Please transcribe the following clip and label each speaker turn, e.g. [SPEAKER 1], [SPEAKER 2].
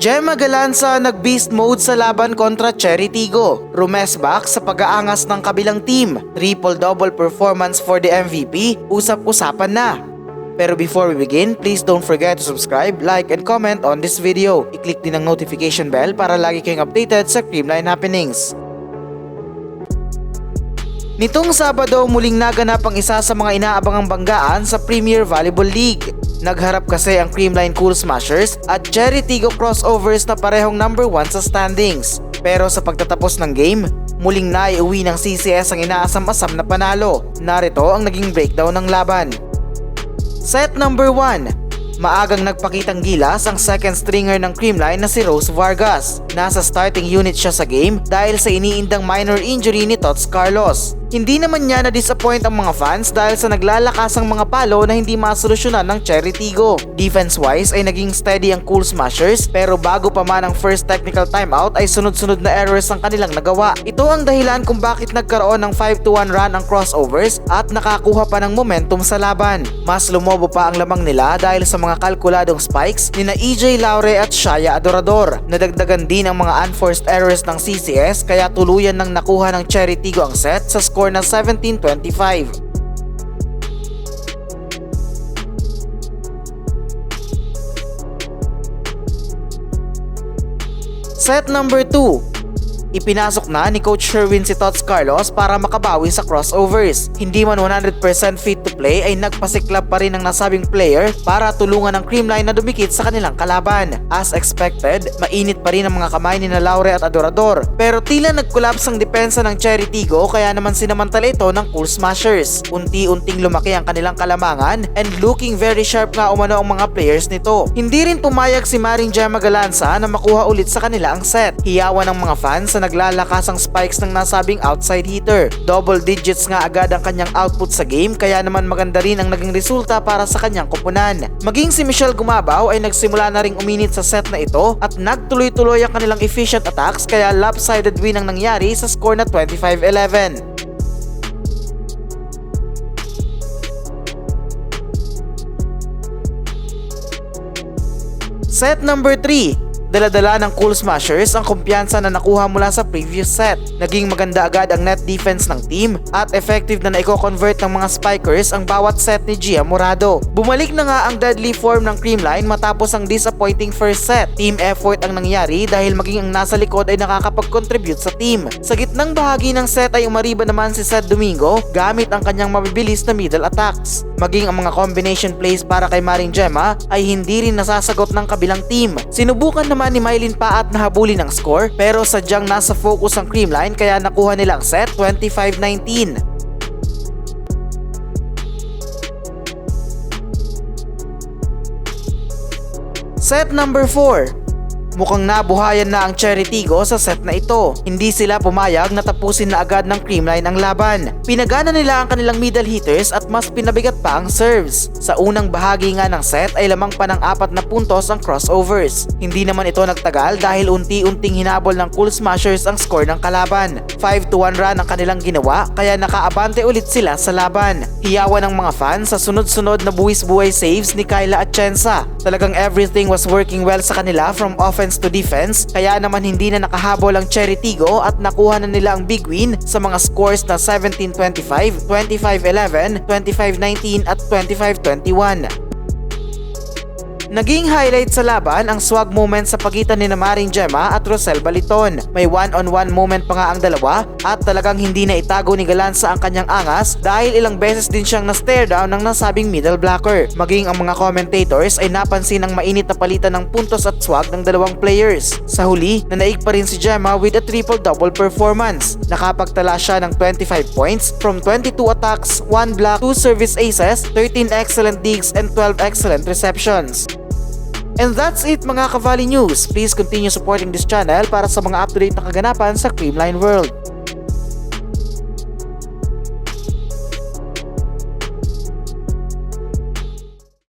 [SPEAKER 1] Gemma Galanza nag-beast mode sa laban kontra Cherry Tigo. Rumesbak sa pag-aangas ng kabilang team. Triple-double performance for the MVP, usap-usapan na. Pero before we begin, please don't forget to subscribe, like, and comment on this video. I-click din ang notification bell para lagi kayong updated sa Creamline happenings. Nitong Sabado, muling naganap ang isa sa mga inaabangang banggaan sa Premier Volleyball League. Nagharap kasi ang Creamline Cool Smashers at Cherry Tigo Crossovers na parehong number 1 sa standings. Pero sa pagtatapos ng game, muling naiuwi ng CCS ang inaasam-asam na panalo. Narito ang naging breakdown ng laban. Set number 1. Maagang nagpakitang gilas ang second stringer ng Creamline na si Rose Vargas. Nasa starting unit siya sa game dahil sa iniindang minor injury ni Tots Carlos. Hindi naman niya na-disappoint ang mga fans dahil sa naglalakasang mga palo na hindi masolusyonan ng Cherry Tigo. Defense-wise ay naging steady ang Cool Smashers pero bago pa man ang first technical timeout ay sunod-sunod na errors ang kanilang nagawa. Ito ang dahilan kung bakit nagkaroon ng 5-1 run ang crossovers at nakakuha pa ng momentum sa laban. Mas lumobo pa ang lamang nila dahil sa mga kalkuladong spikes ni na EJ Laure at Shaya Adorador. Nadagdagan din ang mga unforced errors ng CCS kaya tuluyan nang nakuha ng Cherry Tigo ang set sa score na 17-25. Set number 2. Ipinasok na ni Coach Sherwin si Tots Carlos para makabawi sa crossovers. Hindi man 100% fit to play ay nagpasiklab pa rin ang nasabing player para tulungan ang Creamline na dumikit sa kanilang kalaban. As expected, mainit pa rin ang mga kamay ni na Laure at Adorador. Pero tila nag-collapse ang depensa ng Cherry Tigo kaya naman sinamantala ito ng Cool Smashers. Unti-unting lumaki ang kanilang kalamangan and looking very sharp nga umano ang mga players nito. Hindi rin pumayag si Maring Gemma Galanza na makuha ulit sa kanila ang set. Hiyawan ng mga fans sa naglalakasang spikes ng nasabing outside hitter. Double digits nga agad ang kanyang output sa game kaya naman maganda rin ang naging resulta para sa kanyang koponan. Maging si Michelle Gumabaw ay nagsimula na ring uminit sa set na ito at nagtuloy-tuloy ang kanilang efficient attacks kaya lopsided win ang nangyari sa score na 25-11. Set number 3. Dala-dala ng Cool Smashers ang kumpiyansa na nakuha mula sa previous set. Naging maganda agad ang net defense ng team at effective na naiko-convert ng mga spikers ang bawat set ni Gia Morado. Bumalik na nga ang deadly form ng Creamline matapos ang disappointing first set. Team effort ang nangyari dahil maging ang nasa likod ay nakakapag-contribute sa team. Sa gitnang bahagi ng set ay umariba naman si Seth Domingo gamit ang kanyang mabibilis na middle attacks. Maging ang mga combination plays para kay Maring Gemma ay hindi rin nasasagot ng kabilang team. Sinubukan naman ni Mylene Paat na habulin ang score pero sadyang nasa focus ang Creamline kaya nakuha nilang set 25-19. Set number 4. Mukhang nabuhayan na ang Cherry Tigo sa set na ito. Hindi sila pumayag na tapusin na agad ng Creamline ang laban. Pinagana nila ang kanilang middle hitters at mas pinabigat pa ang serves. Sa unang bahagi nga ng set ay lamang pa ng 4 na puntos ang crossovers. Hindi naman ito nagtagal dahil unti-unting hinabol ng Cool Smashers ang score ng kalaban. 5-1 run ang kanilang ginawa kaya nakaabante ulit sila sa laban. Hiyawan ng mga fans sa sunod-sunod na buwis-buhay saves ni Kyla Atienza. Talagang everything was working well sa kanila from offense to defense kaya naman hindi na nakahabol ang Cherry Tigo at nakuha na nila ang big win sa mga scores na 17-25, 25-11, 25-19 at 25-21. Naging highlight sa laban ang swag moment sa pagitan ni Maring Gemma at Rosel Baliton. May one-on-one moment pa nga ang dalawa at talagang hindi na itago ni Galanza ang kanyang angas dahil ilang beses din siyang na-stare down ng nasabing middle blocker. Maging ang mga commentators ay napansin ang mainit na palitan ng puntos at swag ng dalawang players. Sa huli, nanaig pa rin si Gemma with a triple-double performance. Nakapagtala siya ng 25 points from 22 attacks, 1 block, 2 service aces, 13 excellent digs and 12 excellent receptions. And that's it mga Ka-Volley News. Please continue supporting this channel para sa mga up-to-date na kaganapan sa Creamline World.